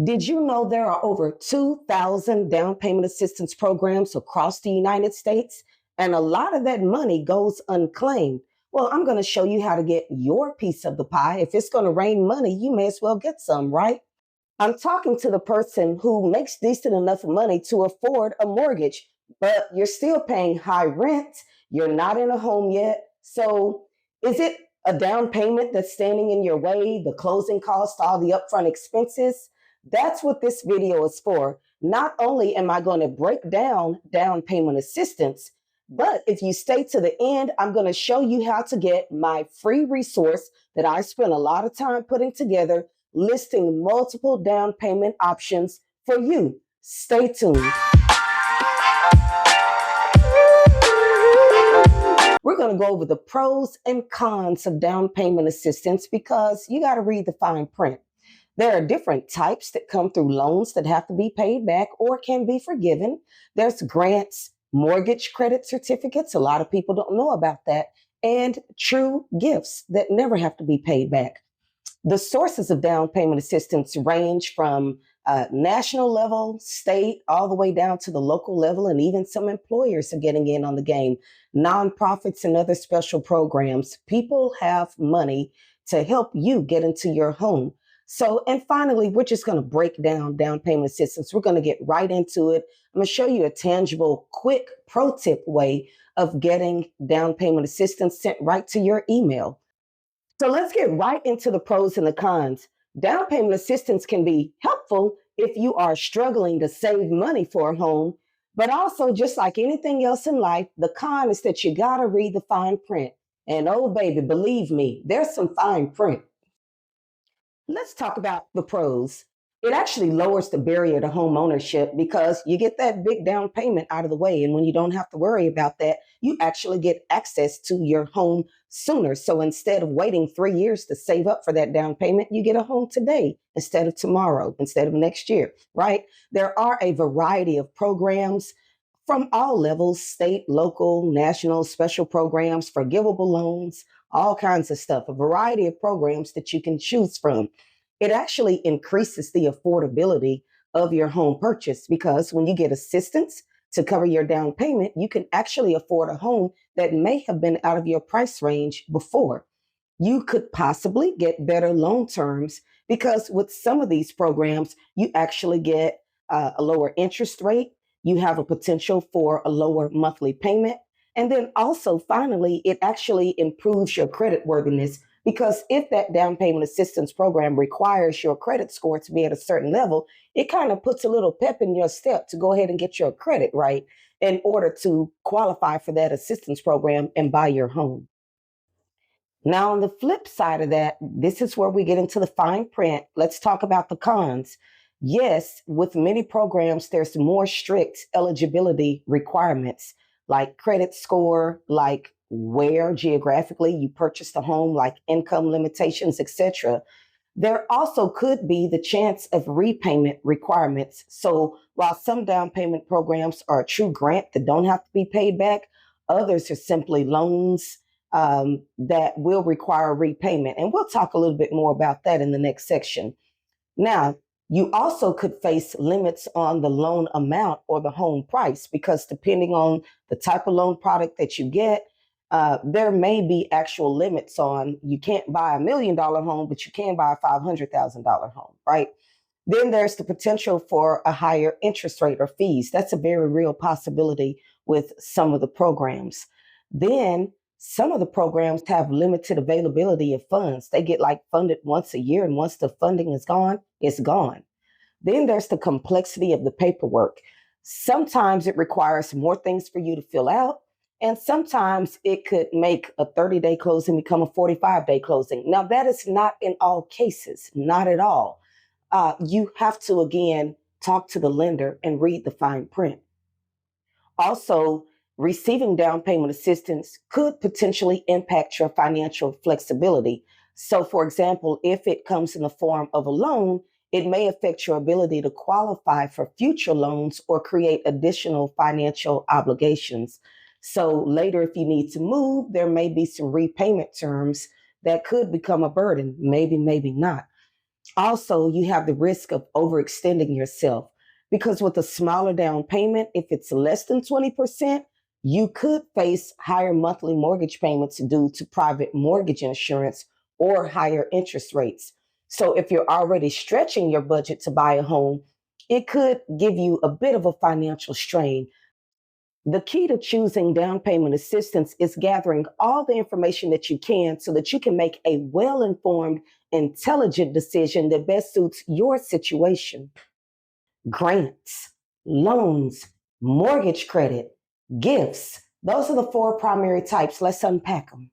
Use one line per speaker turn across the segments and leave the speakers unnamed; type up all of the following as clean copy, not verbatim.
Did you know there are over 2,000 down payment assistance programs across the United States? And a lot of that money goes unclaimed. Well, I'm going to show you how to get your piece of the pie. If it's going to rain money, you may as well get some, right? I'm talking to the person who makes decent enough money to afford a mortgage, but you're still paying high rent. You're not in a home yet. So, is it a down payment that's standing in your way, the closing costs, all the upfront expenses? That's what this video is for. Not only am I going to break down payment assistance, but if you stay to the end, I'm going to show you how to get my free resource that I spent a lot of time putting together, listing multiple down payment options for you. Stay tuned. We're going to go over the pros and cons of down payment assistance because you got to read the fine print. There are different types that come through loans that have to be paid back or can be forgiven. There's grants, mortgage credit certificates. A lot of people don't know about that. And true gifts that never have to be paid back. The sources of down payment assistance range from national level, state, all the way down to the local level, and even some employers are getting in on the game. Nonprofits and other special programs. People have money to help you get into your home. So, and finally, we're just going to break down payment assistance. We're going to get right into it. I'm going to show you a tangible, quick pro tip way of getting down payment assistance sent right to your email. So let's get right into the pros and the cons. Down payment assistance can be helpful if you are struggling to save money for a home, but also just like anything else in life, the con is that you got to read the fine print. And oh, baby, believe me, there's some fine print. Let's talk about the pros. It actually lowers the barrier to home ownership because you get that big down payment out of the way. And when you don't have to worry about that, you actually get access to your home sooner. So instead of waiting 3 years to save up for that down payment, you get a home today instead of tomorrow, instead of next year, right? There are a variety of programs from all levels, state, local, national, special programs, forgivable loans, all kinds of stuff, a variety of programs that you can choose from. It actually increases the affordability of your home purchase because when you get assistance to cover your down payment, you can actually afford a home that may have been out of your price range before. You could possibly get better loan terms because with some of these programs, you actually get a lower interest rate. You have a potential for a lower monthly payment. And then also, finally, it actually improves your credit worthiness because if that down payment assistance program requires your credit score to be at a certain level, it kind of puts a little pep in your step to go ahead and get your credit right in order to qualify for that assistance program and buy your home. Now, on the flip side of that, this is where we get into the fine print. Let's talk about the cons. Yes, with many programs, there's more strict eligibility requirements like credit score, like where geographically you purchased a home, like income limitations, etc. There also could be the chance of repayment requirements. So while some down payment programs are a true grant that don't have to be paid back, others are simply loans that will require repayment. And we'll talk a little bit more about that in the next section. Now, you also could face limits on the loan amount or the home price because depending on the type of loan product that you get, there may be actual limits on you can't buy $1 million home, but you can buy a $500,000 home, right? Then there's the potential for a higher interest rate or fees. That's a very real possibility with some of the programs. Then some of the programs have limited availability of funds. They get like funded once a year, and once the funding is gone, it's gone. Then there's the complexity of the paperwork. Sometimes it requires more things for you to fill out, and sometimes it could make a 30-day closing become a 45-day closing. Now, that is not in all cases, not at all. You have to, again, talk to the lender and read the fine print. Also, receiving down payment assistance could potentially impact your financial flexibility. So, for example, if it comes in the form of a loan, it may affect your ability to qualify for future loans or create additional financial obligations. So later, if you need to move, there may be some repayment terms that could become a burden, maybe, maybe not. Also, you have the risk of overextending yourself because with a smaller down payment, if it's less than 20%, you could face higher monthly mortgage payments due to private mortgage insurance or higher interest rates. So, if you're already stretching your budget to buy a home, it could give you a bit of a financial strain. The key to choosing down payment assistance is gathering all the information that you can so that you can make a well informed, intelligent decision that best suits your situation. Grants, loans, mortgage credit, gifts. Those are the four primary types. Let's unpack them.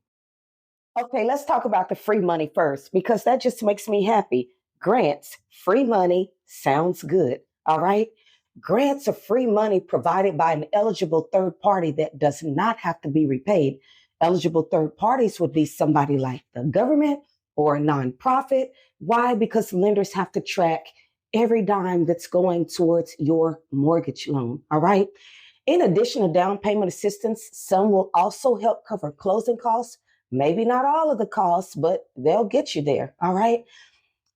Okay, let's talk about the free money first because that just makes me happy. Grants, free money, sounds good. All right. Grants are free money provided by an eligible third party that does not have to be repaid. Eligible third parties would be somebody like the government or a nonprofit. Why? Because lenders have to track every dime that's going towards your mortgage loan. All right. In addition to down payment assistance, some will also help cover closing costs. Maybe not all of the costs, but they'll get you there. All right.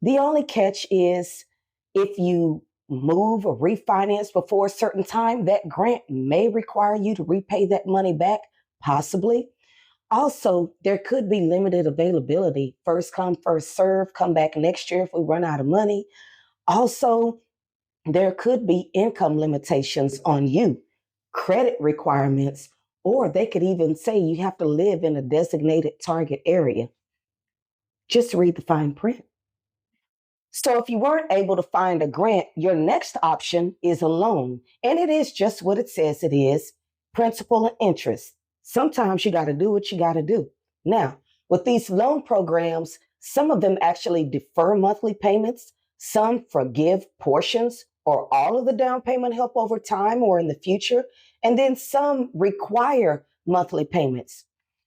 The only catch is if you move or refinance before a certain time, that grant may require you to repay that money back, possibly. Also, there could be limited availability. First come, first serve, come back next year if we run out of money. Also, there could be income limitations on you, credit requirements, or they could even say you have to live in a designated target area. Just read the fine print. So if you weren't able to find a grant, your next option is a loan. And it is just what it says it is, principal and interest. Sometimes you got to do what you got to do. Now, with these loan programs, some of them actually defer monthly payments, some forgive portions or all of the down payment help over time or in the future, and then some require monthly payments.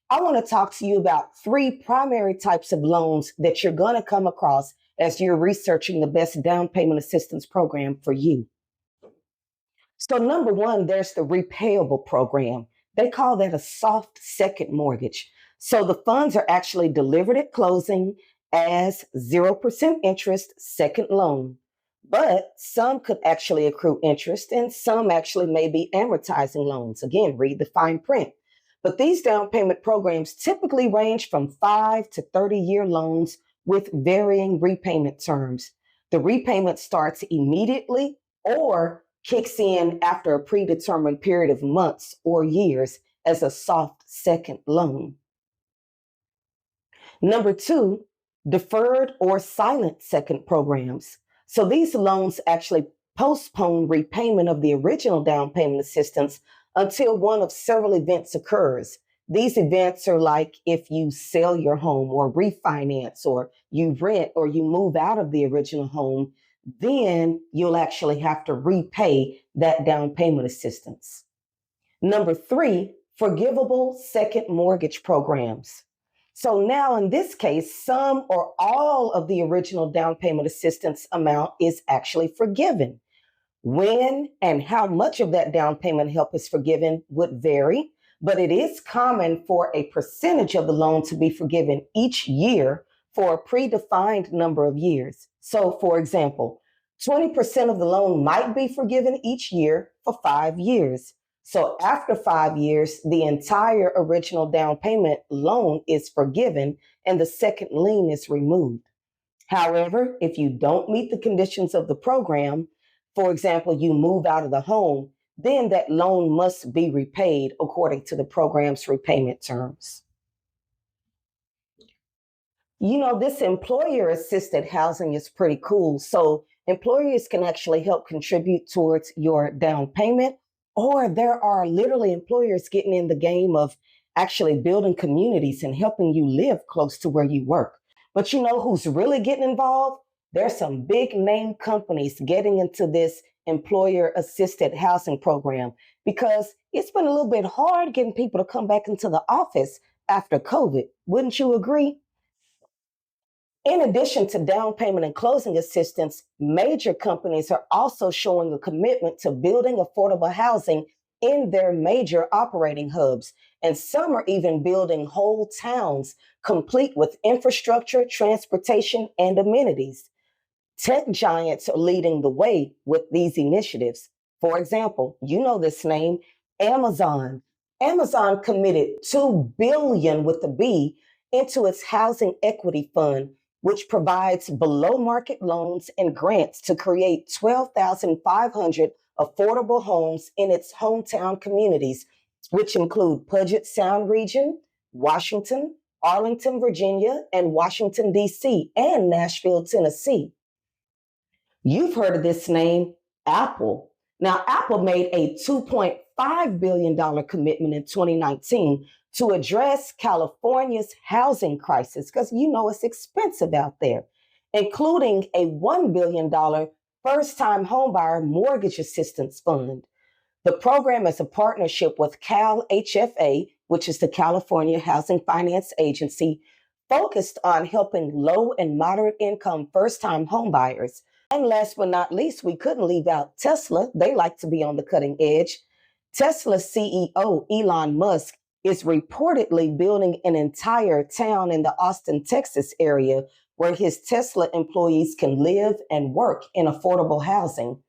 I want to talk to you about three primary types of loans that you're going to come across as you're researching the best down payment assistance program for you. So, number one, there's the repayable program. They call that a soft second mortgage. So, the funds are actually delivered at closing as 0% interest second loan. But some could actually accrue interest and some actually may be amortizing loans. Again, read the fine print. But these down payment programs typically range from 5 to 30-year loans with varying repayment terms. The repayment starts immediately or kicks in after a predetermined period of months or years as a soft second loan. Number two, deferred or silent second programs. So these loans actually postpone repayment of the original down payment assistance until one of several events occurs. These events are like if you sell your home or refinance or you rent or you move out of the original home, then you'll actually have to repay that down payment assistance. Number three, forgivable second mortgage programs. So now in this case, some or all of the original down payment assistance amount is actually forgiven. When and how much of that down payment help is forgiven would vary, but it is common for a percentage of the loan to be forgiven each year for a predefined number of years. So, for example, 20% of the loan might be forgiven each year for 5 years. So, after 5 years, the entire original down payment loan is forgiven and the second lien is removed. However, if you don't meet the conditions of the program, for example, you move out of the home, then that loan must be repaid according to the program's repayment terms. This employer assisted housing is pretty cool. So, employers can actually help contribute towards your down payment, or there are literally employers getting in the game of actually building communities and helping you live close to where you work. But you know who's really getting involved? There's some big name companies getting into this employer assisted housing program because it's been a little bit hard getting people to come back into the office after COVID. Wouldn't you agree? In addition to down payment and closing assistance, major companies are also showing a commitment to building affordable housing in their major operating hubs. And some are even building whole towns complete with infrastructure, transportation, and amenities. Tech giants are leading the way with these initiatives. For example, you know this name, Amazon. Amazon committed 2 billion with the B into its housing equity fund, which provides below market loans and grants to create 12,500 affordable homes in its hometown communities, which include Puget Sound region, Washington, Arlington, Virginia, and Washington, D.C., and Nashville, Tennessee. You've heard of this name, Apple. Now, Apple made a $2.5 billion commitment in 2019 to address California's housing crisis, because you know it's expensive out there, including a $1 billion first-time homebuyer mortgage assistance fund. The program is a partnership with Cal HFA, which is the California Housing Finance Agency, focused on helping low and moderate income first-time homebuyers. And last but not least, we couldn't leave out Tesla. They like to be on the cutting edge. Tesla's CEO, Elon Musk, is reportedly building an entire town in the Austin, Texas area where his Tesla employees can live and work in affordable housing.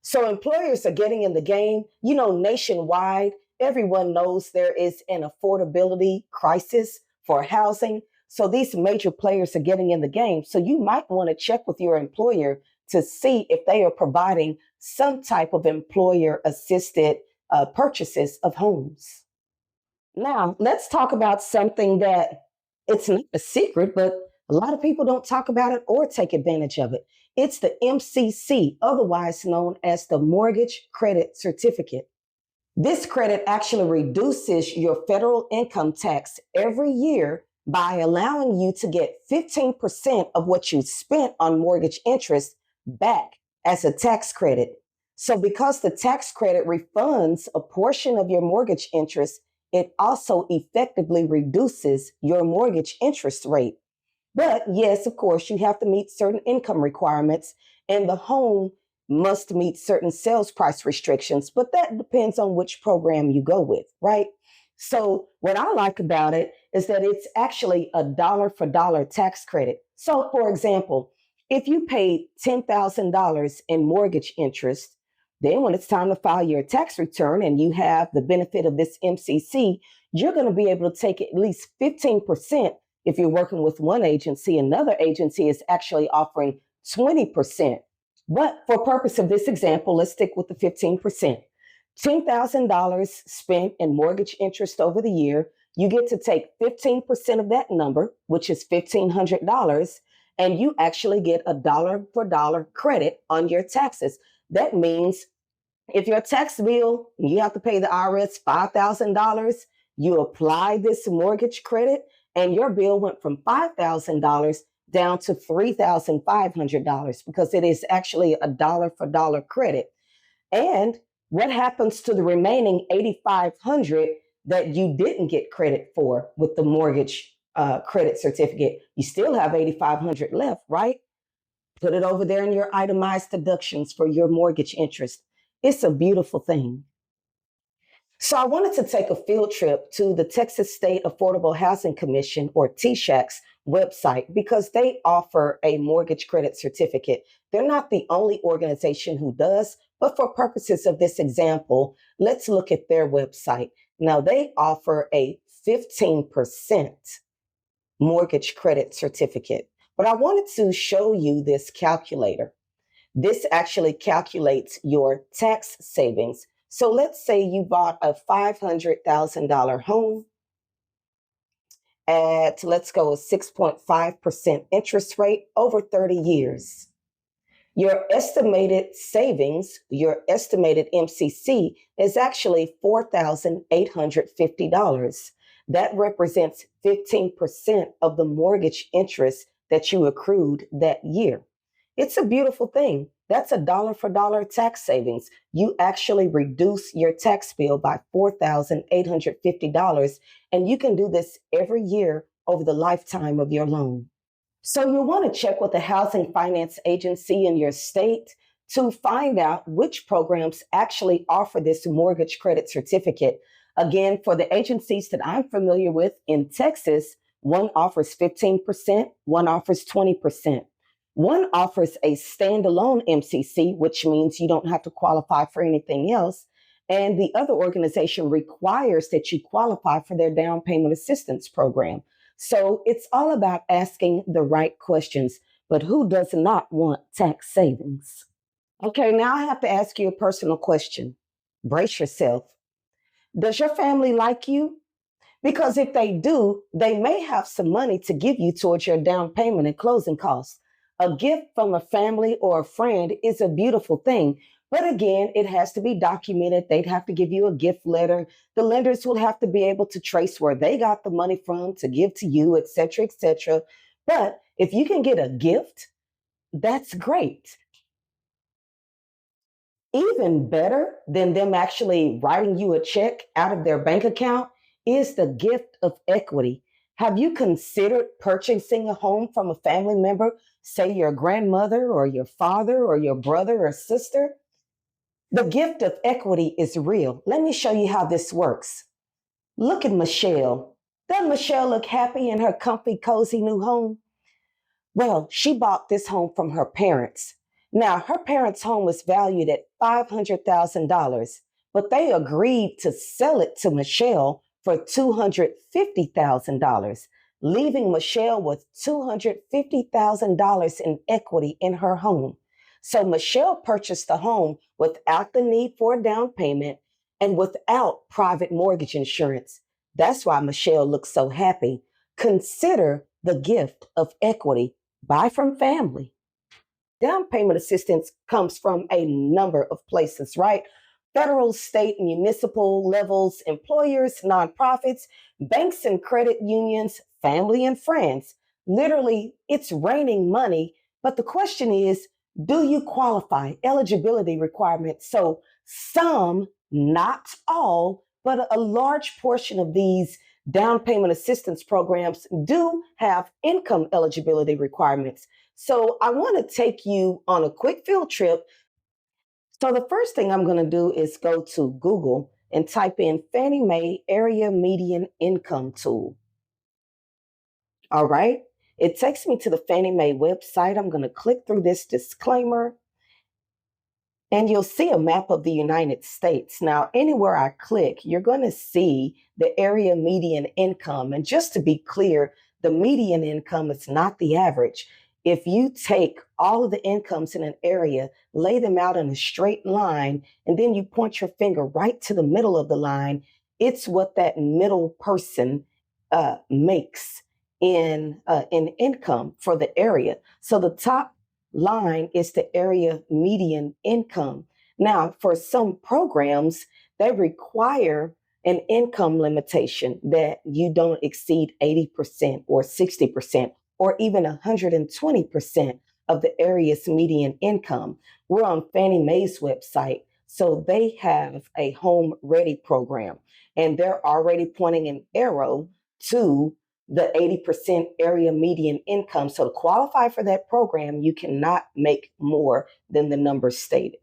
So employers are getting in the game. You know, nationwide, everyone knows there is an affordability crisis for housing. So these major players are getting in the game. So you might want to check with your employer to see if they are providing some type of employer assisted purchases of homes. Now, let's talk about something that it's not a secret, but a lot of people don't talk about it or take advantage of it. It's the MCC, otherwise known as the Mortgage Credit Certificate. This credit actually reduces your federal income tax every year by allowing you to get 15% of what you spent on mortgage interest back as a tax credit. So because the tax credit refunds a portion of your mortgage interest, it also effectively reduces your mortgage interest rate. But yes, of course, you have to meet certain income requirements, and the home must meet certain sales price restrictions, but that depends on which program you go with, right? So what I like about it is that it's actually a dollar for dollar tax credit. So for example, if you paid $10,000 in mortgage interest, then when it's time to file your tax return and you have the benefit of this MCC, you're going to be able to take at least 15% if you're working with one agency. Another agency is actually offering 20%. But for purpose of this example, let's stick with the 15%. $10,000 spent in mortgage interest over the year, you get to take 15% of that number, which is $1,500, and you actually get a dollar for dollar credit on your taxes. That means if your tax bill, you have to pay the IRS $5,000, you apply this mortgage credit, and your bill went from $5,000 down to $3,500 because it is actually a dollar for dollar credit. And what happens to the remaining $8,500 that you didn't get credit for with the mortgage credit certificate? You still have $8,500 left, right? Put it over there in your itemized deductions for your mortgage interest. It's a beautiful thing. So I wanted to take a field trip to the Texas State Affordable Housing Commission, or TSHAC's website, because they offer a mortgage credit certificate. They're not the only organization who does, but for purposes of this example, let's look at their website. Now, they offer a 15% mortgage credit certificate, but I wanted to show you this calculator. This actually calculates your tax savings. So let's say you bought a $500,000 home at, let's go, a 6.5% interest rate over 30 years. Your estimated savings, your estimated MCC is actually $4,850. That represents 15% of the mortgage interest that you accrued that year. It's a beautiful thing. That's a dollar for dollar tax savings. You actually reduce your tax bill by $4,850, and you can do this every year over the lifetime of your loan. So you'll want to check with the housing finance agency in your state to find out which programs actually offer this mortgage credit certificate. Again, for the agencies that I'm familiar with in Texas, one offers 15%, one offers 20%. One offers a standalone MCC, which means you don't have to qualify for anything else. And the other organization requires that you qualify for their down payment assistance program. So it's all about asking the right questions. But who does not want tax savings? Okay, now I have to ask you a personal question. Brace yourself. Does your family like you? Because if they do, they may have some money to give you towards your down payment and closing costs. A gift from a family or a friend is a beautiful thing. But again, it has to be documented. They'd have to give you a gift letter. The lenders will have to be able to trace where they got the money from to give to you, et cetera, et cetera. But if you can get a gift, that's great. Even better than them actually writing you a check out of their bank account is the gift of equity. Have you considered purchasing a home from a family member, say your grandmother or your father or your brother or sister? The gift of equity is real. Let me show you how this works. Look at Michelle. Doesn't Michelle look happy in her comfy, cozy new home? Well, she bought this home from her parents. Now, her parents' home was valued at $500,000, but they agreed to sell it to Michelle for $250,000, leaving Michelle with $250,000 in equity in her home. So Michelle purchased the home without the need for a down payment and without private mortgage insurance. That's why Michelle looks so happy. Consider the gift of equity. Buy from family. Down payment assistance comes from a number of places, right? Federal, state, municipal levels, employers, nonprofits, banks and credit unions, family and friends. Literally, it's raining money. But the question is, do you qualify? Eligibility requirements. So some, not all, but a large portion of these down payment assistance programs do have income eligibility requirements. So I want to take you on a quick field trip. So the first thing I'm going to do is go to Google and type in Fannie Mae Area Median Income Tool. All right. It takes me to the Fannie Mae website. I'm going to click through this disclaimer and you'll see a map of the United States. Now, anywhere I click, you're going to see the area median income. And just to be clear, the median income is not the average. If you take all of the incomes in an area, lay them out in a straight line, and then you point your finger right to the middle of the line, it's what that middle person makes in income for the area. So the top line is the area median income. Now, for some programs, they require an income limitation that you don't exceed 80% or 60% or even 120% of the area's median income. We're on Fannie Mae's website, so they have a home ready program, and they're already pointing an arrow to the 80% area median income. So to qualify for that program, you cannot make more than the numbers stated.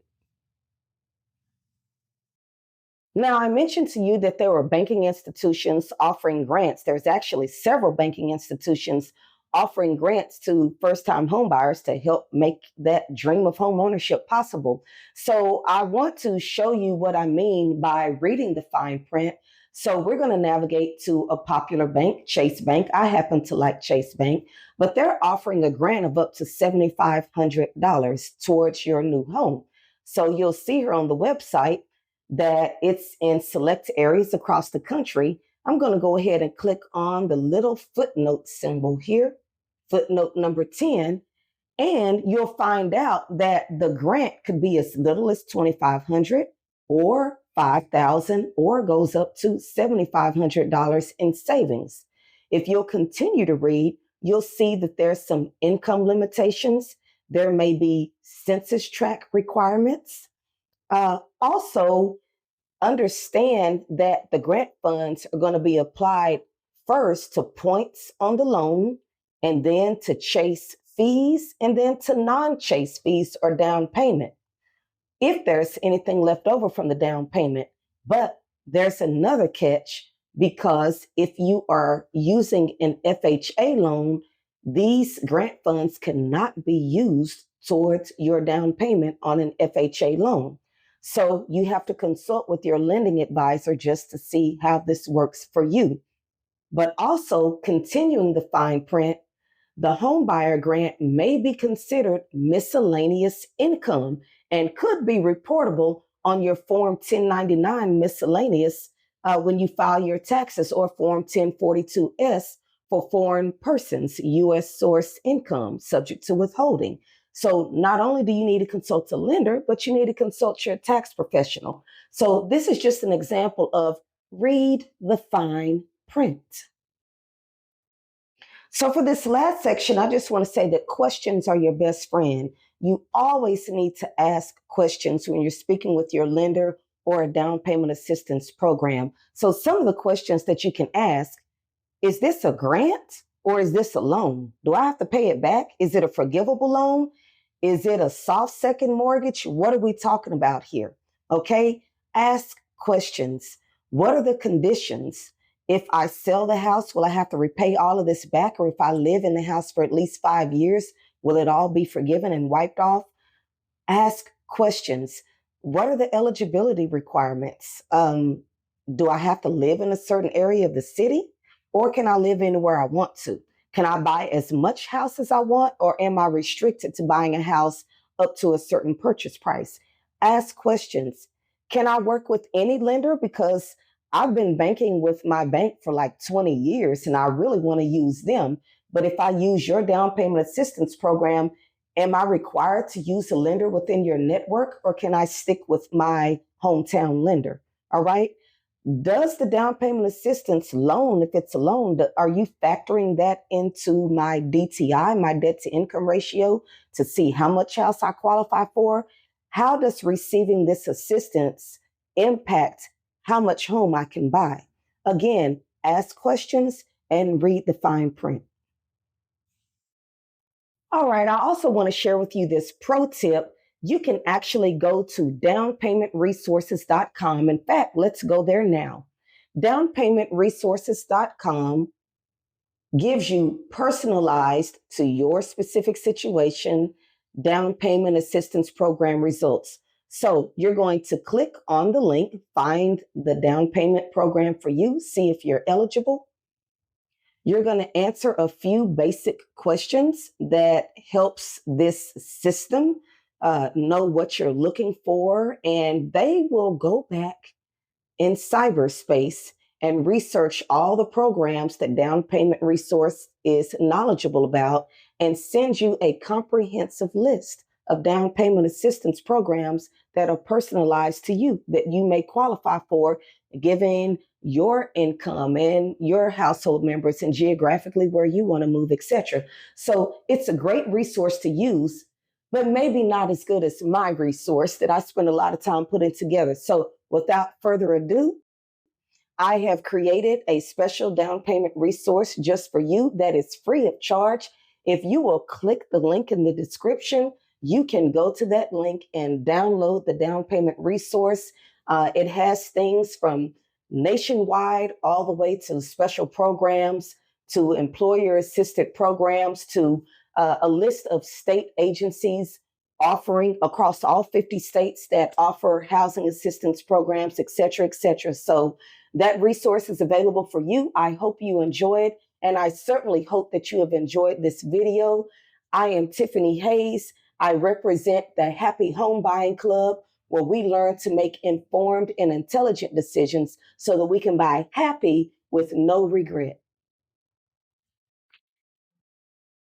Now, I mentioned to you that there were banking institutions offering grants. There's actually several banking institutions offering grants to first-time homebuyers to help make that dream of home ownership possible. So I want to show you what I mean by reading the fine print. So we're going to navigate to a popular bank, Chase Bank. I happen to like Chase Bank, but they're offering a grant of up to $7,500 towards your new home. So you'll see here on the website that it's in select areas across the country. I'm going to go ahead and click on the little footnote symbol here, footnote number 10, and you'll find out that the grant could be as little as $2,500 or $5,000 or goes up to $7,500 in savings. If you'll continue to read, you'll see that there's some income limitations. There may be census tract requirements. Also, understand that the grant funds are going to be applied first to points on the loan, and then to chase fees, and then to non-chase fees or down payment, if there's anything left over from the down payment. But there's another catch, because if you are using an FHA loan, These grant funds cannot be used towards your down payment on an FHA loan. So you have to consult with your lending advisor just to see how this works for you. But also, continuing the fine print, the homebuyer grant may be considered miscellaneous income and could be reportable on your Form 1099 miscellaneous when you file your taxes, or Form 1042S for foreign persons, U.S. source income subject to withholding. So not only do you need to consult a lender, but you need to consult your tax professional. So this is just an example of read the fine print. So, for this last section, I just want to say that questions are your best friend. You always need to ask questions when you're speaking with your lender or a down payment assistance program. So, some of the questions that you can ask: is this a grant or is this a loan? Do I have to pay it back? Is it a forgivable loan? Is it a soft second mortgage? What are we talking about here? Okay, ask questions. What are the conditions? If I sell the house, will I have to repay all of this back? Or if I live in the house for at least 5 years, will it all be forgiven and wiped off? Ask questions. What are the eligibility requirements? Do I have to live in a certain area of the city, or can I live anywhere I want to? Can I buy as much house as I want, or am I restricted to buying a house up to a certain purchase price? Ask questions. Can I work with any lender? Because I've been banking with my bank for like 20 years and I really want to use them. But if I use your down payment assistance program, am I required to use a lender within your network, or can I stick with my hometown lender? All right. Does the down payment assistance loan, if it's a loan, are you factoring that into my DTI, my debt to income ratio, to see how much house I qualify for? How does receiving this assistance impact how much home I can buy? Again, ask questions and read the fine print. All right, I also want to share with you this pro tip. You can actually go to downpaymentresources.com. In fact, let's go there now. Downpaymentresources.com gives you personalized to your specific situation down payment assistance program results. So you're going to click on the link, find the down payment program for you, see if you're eligible. You're going to answer a few basic questions that helps this system know what you're looking for, and they will go back in cyberspace and research all the programs that Down Payment Resource is knowledgeable about and send you a comprehensive list of down payment assistance programs that are personalized to you that you may qualify for, given your income and your household members and geographically where you want to move, etc. So it's a great resource to use, but maybe not as good as my resource that I spend a lot of time putting together. So without further ado, I have created a special down payment resource just for you that is free of charge. If you will click the link in the description, you can go to that link and download the down payment resource. It has things from nationwide all the way to special programs, to employer assisted programs, to a list of state agencies offering across all 50 states that offer housing assistance programs, et cetera, et cetera. So that resource is available for you. I hope you enjoy it, and I certainly hope that you have enjoyed this video. I am Tiffany Hayes. I represent the Happy Home Buying Club, where we learn to make informed and intelligent decisions so that we can buy happy with no regret.